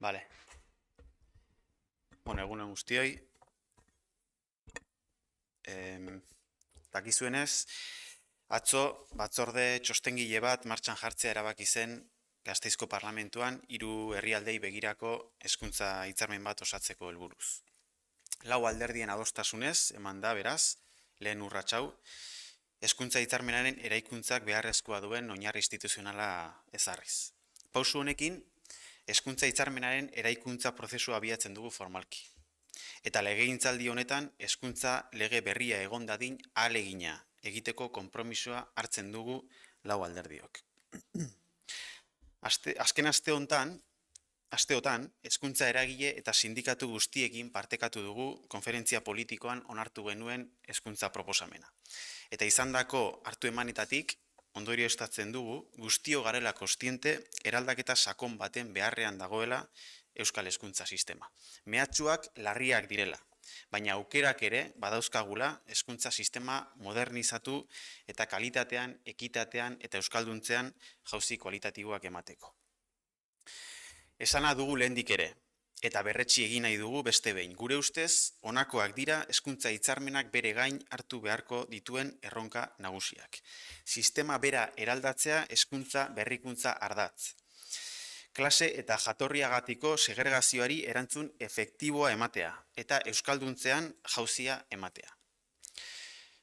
Vale. Bueno, egunon guztioi. Dakizuenez, atzo batzorde txostengile bat martxan jartzea erabaki zen Gasteizko Parlamentuan 3 herrialdei begirako hezkuntza hitzarmen bat osatzeko helburuz. 4 alderdien adostasunez eman da beraz, lehen urrats hau, hezkuntza hitzarmenaren eraikuntzak beharrezkoa duen oinarri instituzionala ezarriz. Pausu honekin, hezkuntza hitzarmenaren eraikuntza prozesua abiatzen dugu formalki. Eta legegintzaldi honetan, hezkuntza lege berria egon dadin ahalegina egiteko konpromisoa hartzen dugu 4 alderdiok. Azken asteotan, hezkuntza eragile eta sindikatu guztiekin partekatu dugu konferentzia politikoan onartu genuen hezkuntza proposamena. Eta izandako hartu emanetatik, ondorioztatzen dugu, guztio garela kontziente eraldaketa sakon baten beharrean dagoela Euskal Hezkuntza sistema. Mehatxuak larriak direla, baina aukerak ere badauzkagula hezkuntza sistema modernizatu eta kalitatean, ekitatean eta euskalduntzean jauzi kualitatiboak emateko. Esana dugu lehendik ere, eta berretsi egin nahi dugu beste behin. Gure ustez, honakoak dira hezkuntza hitzarmenak bere gain hartu beharko dituen erronka nagusiak. Sistema bera eraldatzea hezkuntza berrikuntza ardatz. Klase eta jatorriagatiko segregazioari erantzun efektiboa ematea eta euskalduntzean jauzia ematea.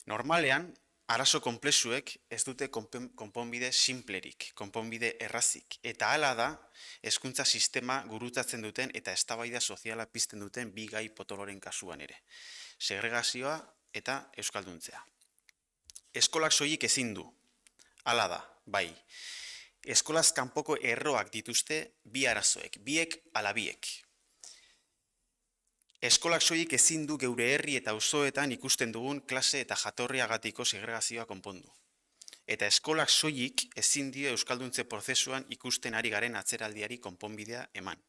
Normalean, arazo konplexuek ez dute konponbide simplerik, konponbide errazik, eta hala da hezkuntza sistema gurutzatzen duten eta eztabaida soziala pizten duten bi gai potoloren kasuan ere. Segregazioa eta euskalduntzea. Eskolak soilik ezin du, hala da, bai. Eskolaz kanpoko erroak dituzte bi arazoek, biek ala biek. Eskolak soilik ezin du geure herri eta auzoetan ikusten dugun klase eta jatorriagatiko segregazioa konpondu. Eta eskolak soilik ezin dio euskalduntze prozesuan ikusten ari garen atzeraldiari konponbidea eman.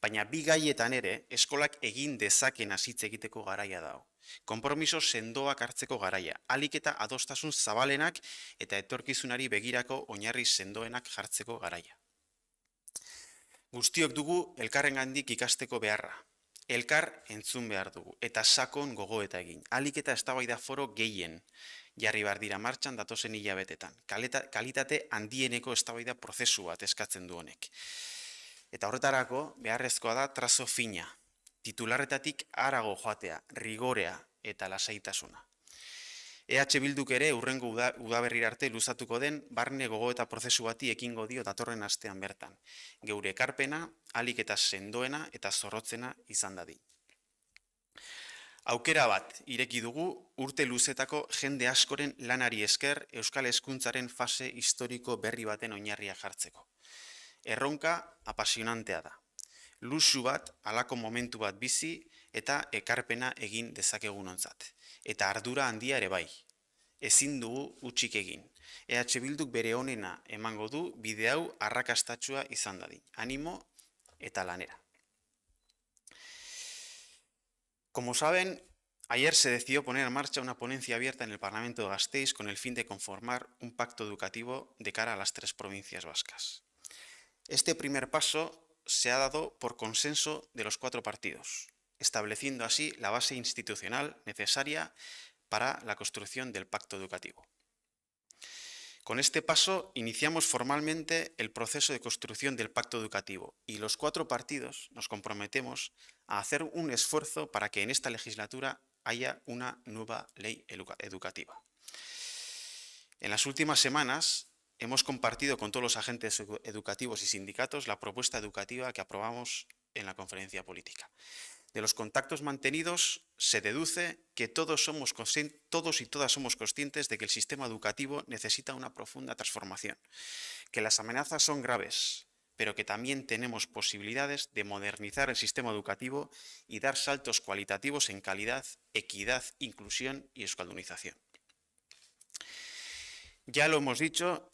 Baina bi gaietan ere, eskolak egin dezaken hitz egiteko garaia dago. Konpromiso sendoak hartzeko garaia, ahalik eta adostasun zabalenak eta etorkizunari begirako oinarri sendoenak jartzeko garaia. Guztiok dugu elkarrengandik ikasteko beharra. Elkar entzun behar dugu eta sakon gogoeta egin. Ahalik eta eztabaida foro gehien jarri behar dira martxan datozen hilabetetan. Kalitate handieneko eztabaida prozesu bat eskatzen du honek. Eta horretarako beharrezkoa da trazo fina. Titularretatik harago joatea, rigorea eta lasaitasuna. EH Bilduk ere urrengo udaberrira arte luzatuko den barne gogoeta prozesu bati ekingo dio datorren astean bertan. Geure ekarpena, ahalik eta sendoena eta zorrotzena izan dadin. Aukera bat ireki dugu urte luzetako jende askoren lanari esker Euskal Hezkuntzaren fase historiko berri baten oinarria jartzeko. Erronka apasionantea da. Luxu bat, halako momentu bat bizi eta ekarpena egin dezakegunontzat. Eta ardura handia ere bai. Ezin dugu hutsik egin. EH Bilduk bere onena emango du bide hau arrakastatsua izan dadin. Animo eta lanera. Como saben, ayer se decidió poner en marcha una ponencia abierta en el Parlamento de Gasteiz con el fin de conformar un pacto educativo de cara a las 3 provincias vascas. Este primer paso se ha dado por consenso de los 4 partidos, estableciendo así la base institucional necesaria para la construcción del pacto educativo. Con este paso iniciamos formalmente el proceso de construcción del pacto educativo y los 4 partidos nos comprometemos a hacer un esfuerzo para que en esta legislatura haya una nueva ley educativa. En las últimas semanas hemos compartido con todos los agentes educativos y sindicatos la propuesta educativa que aprobamos en la conferencia política. De los contactos mantenidos se deduce que todos y todas somos conscientes de que el sistema educativo necesita una profunda transformación, que las amenazas son graves, pero que también tenemos posibilidades de modernizar el sistema educativo y dar saltos cualitativos en calidad, equidad, inclusión y euskaldunización. Ya lo hemos dicho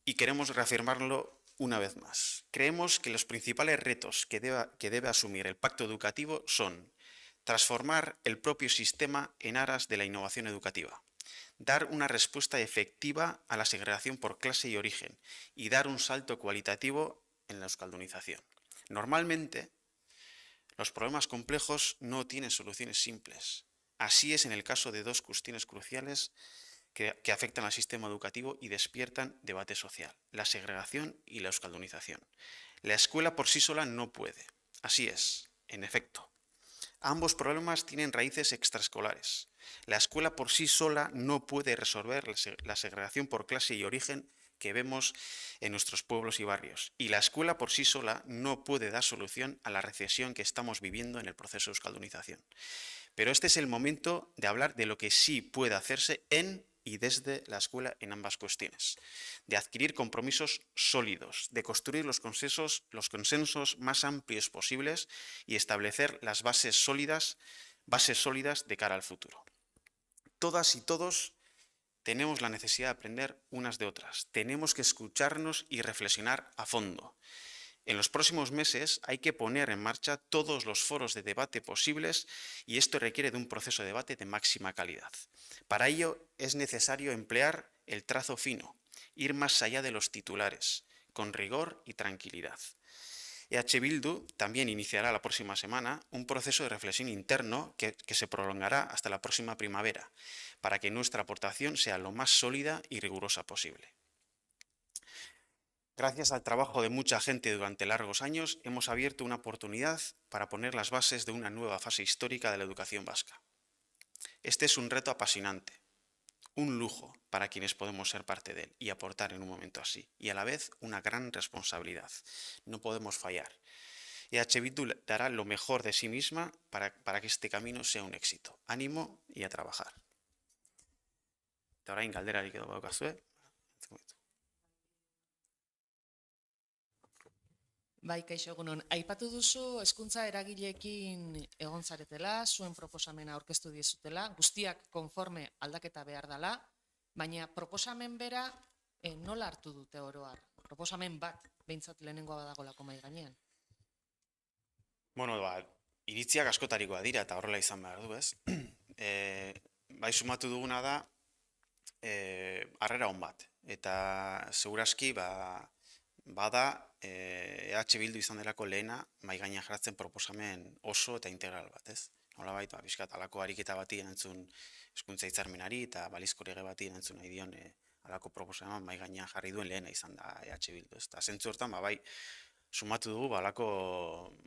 y queremos reafirmarlo una vez más. Creemos que los principales retos que debe asumir el pacto educativo son transformar el propio sistema en aras de la innovación educativa, dar una respuesta efectiva a la segregación por clase y origen y dar un salto cualitativo en la euskaldunización. Normalmente, Los problemas complejos no tienen soluciones simples. Así es en el caso de dos cuestiones cruciales que afectan al sistema educativo y despiertan debate social: la segregación y la euskaldunización. La escuela por sí sola no puede. Así es, en efecto. Ambos problemas tienen raíces extraescolares. La escuela por sí sola no puede resolver la segregación por clase y origen que vemos en nuestros pueblos y barrios. Y la escuela por sí sola no puede dar solución a la recesión que estamos viviendo en el proceso de euskaldunización. Pero este es el momento de hablar de lo que sí puede hacerse en y desde la escuela en ambas cuestiones, de adquirir compromisos sólidos, de construir los consensos más amplios posibles y establecer las bases sólidas de cara al futuro. Todas y todos tenemos la necesidad de aprender unas de otras. Tenemos que escucharnos y reflexionar a fondo. En los próximos meses hay que poner en marcha todos los foros de debate posibles y esto requiere de un proceso de debate de máxima calidad. Para ello es necesario emplear el trazo fino, ir más allá de los titulares, con rigor y tranquilidad. EH Bildu también iniciará la próxima semana un proceso de reflexión interno que se prolongará hasta la próxima primavera, para que nuestra aportación sea lo más sólida y rigurosa posible. Gracias al trabajo de mucha gente durante largos años, hemos abierto una oportunidad para poner las bases de una nueva fase histórica de la educación vasca. Este es un reto apasionante, un lujo para quienes podemos ser parte de él y aportar en un momento así, y a la vez una gran responsabilidad. No podemos fallar. EH Bildu dará lo mejor de sí misma para que este camino sea un éxito. Ánimo y a trabajar. Eta orain galderarik edo badukazue. Bai, kaixo egunon. Aipatu duzu hezkuntza eragileekin egon zaretela, zuen proposamena aurkeztu diezutela, guztiak konforme aldaketa behar dela, baina proposamen bera nola hartu dute oro har? Proposamen bat, behintzat lehenengoa badagolako mahai gainean. Bueno, iritziak askotarikoa dira eta horrela izan behar du, ez? Bai sumatu duguna da harrera on bat. Eta segurazki bada EH Bildu izan delako lehena mahai gainean jartzen proposamen oso eta integral bat, ez? Nolabait, bizkat alako ariketa bati erantzun hezkuntza hitzarmenari eta balizko lege bati erantzun nahi dion alako proposamen mahai gainean jarri duen lehena izan da EH Bildu, ez? Eta zentzu hortan, bai, sumatu dugu balako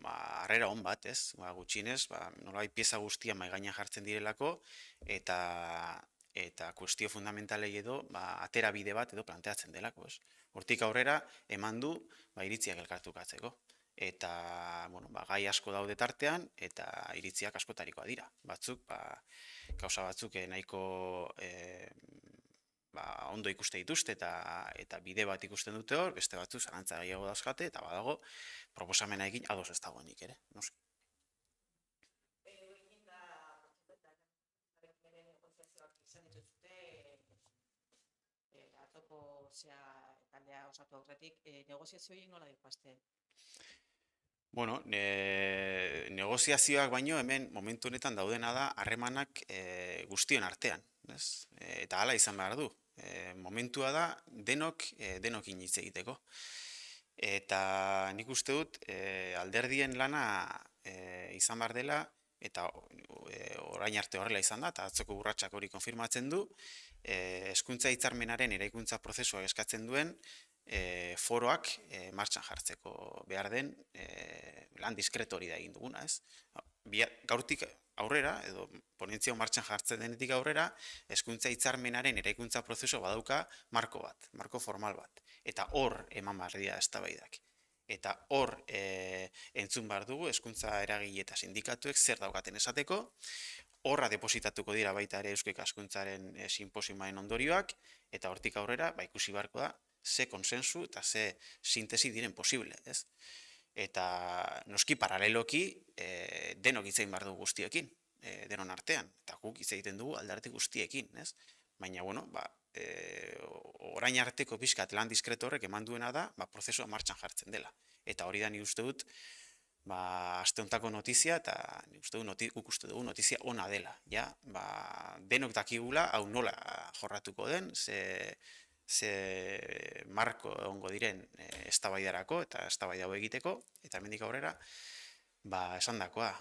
harrera on bat, ez? Gutxienez, nolabait pieza guztia mahai gainean jartzen direlako eta kuestio fundamentalei edo atera bide bat edo planteatzen delako, ez? Hortik aurrera eman du iritziak elkartukatzeko. Eta, bueno, gai asko daude tartean eta iritziak askotarikoa dira. Batzuk, gauza batzuk nahiko ondo ikuste dituzte eta bide bat ikusten dute hor, beste batzuk zalantza gehiago dauzkate eta badago proposamena egin ados ez dagoenik ere, noski. Taldea osatu aurretik, negoziazioei nola dikoazte? Bueno, negoziazioak baino hemen momentu honetan daudena da harremanak guztion artean, ez? Eta hala izan behar du. Momentua da denokin hitz egiteko. Eta nik uste dut alderdien lana izan behar dela, eta orain arte horrela izan da, eta atzoko urratsak hori konfirmatzen du, hezkuntza hitzarmenaren eraikuntza prozesua eskatzen duen foroak martxan jartzeko behar den lan diskreto hori da egin duguna, ez? Gaurtik aurrera, edo ponentzia martxan jartzen denetik aurrera, hezkuntza hitzarmenaren eraikuntza prozesua badauka marko bat, marko formal bat. Eta hor eman behar dira eztabaidak. Eta hor entzun behar dugu hezkuntza eragile eta sindikatuek zer daukaten esateko, horra depositatuko dira baita ere Eusko Ikaskuntzaren sinposiumaren ondorioak, eta hortik aurrera ikusi beharko da ze konsensu eta ze sintesi diren posible, ez? Eta noski paraleloki denok hitz egin behar dugu guztiekin, denon artean, eta guk hitz egiten dugu alderdi guztiekin, ez? Baina, bueno, orain arteko pixkat lan diskreto horrek eman duena da, prozesua martxan jartzen dela. Eta hori da ni uste dut, aste hontako notizia, eta guk uste dugu notizia ona dela. Ja, denok dakigula, hau nola jorratuko den, ze marko egongo diren eztabaidarako eta eztabaida hau egiteko, eta hemendik aurrera, esandakoa,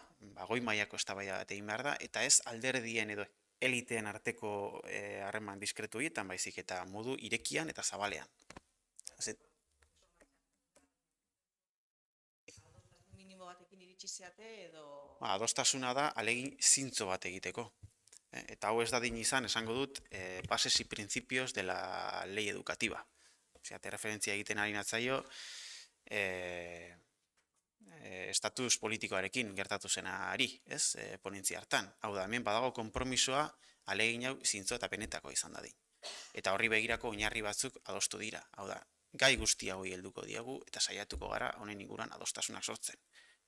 goi mailako eztabaida bat egin behar da, eta ez alderdien edo eliteen arteko harreman diskretu horietan, baizik eta modu irekian eta zabalean. Ez, Minimo batekin iritsi zeate edo... adostasuna da alegin zintzo bat egiteko. Eta hau ez dadin izan, esango dut, bases y principios de la ley educativa. Osea, te referentzia egiten ari natzaio, estatus politikoarekin gertatu zenari, ez, ponentzia hartan. Hau da, hemen badago konpromisoa alegin hau zintzo eta benetako izan dadin. Eta horri begirako oinarri batzuk adostu dira. Hau da, gai guzti hauei helduko diegu eta saiatuko gara honen inguruan adostasunak sortzen,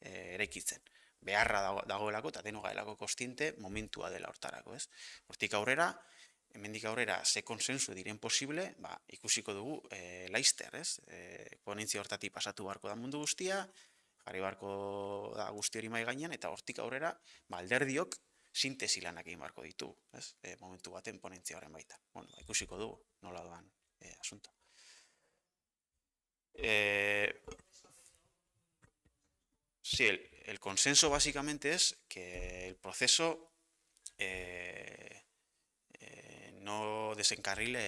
eraikitzen. Beharra dagoelako eta deno gaelako kostiente momentua dela hortarako, ez? Hortik aurrera, hemendik aurrera ze konsensu diren posible, ikusiko dugu laister, ez? Ponentzia hortatik pasatu beharko da mundu guztia, jarri beharko da guzti hori mai gainean, eta hortik aurrera, alderdiok sintesi lanak egin beharko ditu, ez? Momentu baten ponentzia horren baita. Bueno, ikusiko dugu, nola doan asunto. Sí, el consenso básicamente es que el proceso no desencarrile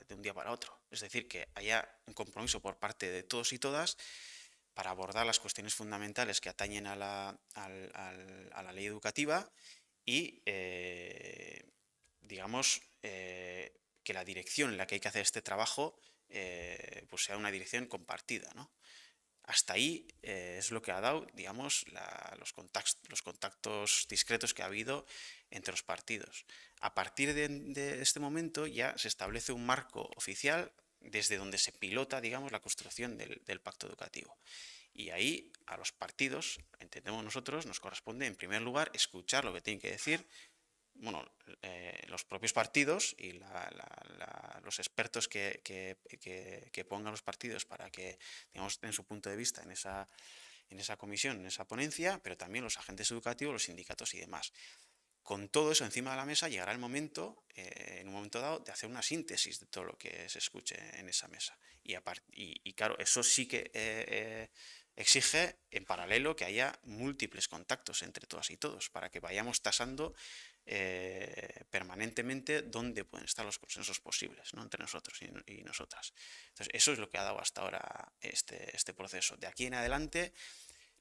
de un día para otro. Es decir, que haya un compromiso por parte de todos y todas para abordar las cuestiones fundamentales que atañen a la ley educativa y, digamos, que la dirección en la que hay que hacer este trabajo pues sea una dirección compartida, ¿no? Hasta ahí es lo que ha dado, digamos, los contactos discretos que ha habido entre los partidos. A partir de este momento ya se establece un marco oficial desde donde se pilota, digamos, la construcción del pacto educativo. Y ahí a los partidos, entendemos nosotros, nos corresponde en primer lugar escuchar lo que tienen que decir, bueno, los propios partidos y los expertos que pongan los partidos para que, digamos, den su punto de vista en esa comisión, en esa ponencia, pero también los agentes educativos, los sindicatos y demás. Con todo eso encima de la mesa llegará el momento, en un momento dado, de hacer una síntesis de todo lo que se escuche en esa mesa. Y claro, eso sí que exige en paralelo que haya múltiples contactos entre todas y todos, para que vayamos tasando permanentemente dónde pueden estar los consensos posibles, ¿no?, entre nosotros y nosotras. Entonces, eso es lo que ha dado hasta ahora este proceso. De aquí en adelante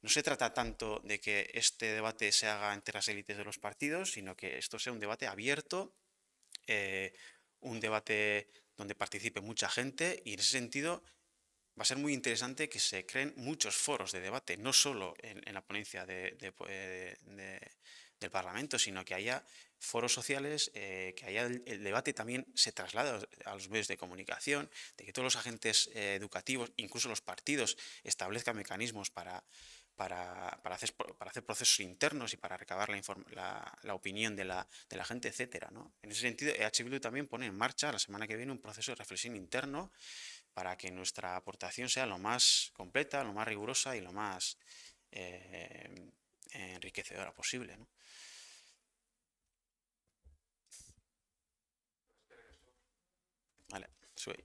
no se trata tanto de que este debate se haga entre las élites de los partidos, sino que esto sea un debate abierto, un debate donde participe mucha gente, y en ese sentido va a ser muy interesante que se creen muchos foros de debate, no solo en la ponencia del Parlamento, sino que haya foros sociales, que haya el debate también se traslade a los medios de comunicación, de que todos los agentes educativos, incluso los partidos, establezcan mecanismos para hacer procesos internos y para recabar la opinión de la gente, etcétera, ¿no? En ese sentido, EH Bildu también pone en marcha la semana que viene un proceso de reflexión interno para que nuestra aportación sea lo más completa, lo más rigurosa y lo más enriquecedora posible, ¿no? Vale, zuei.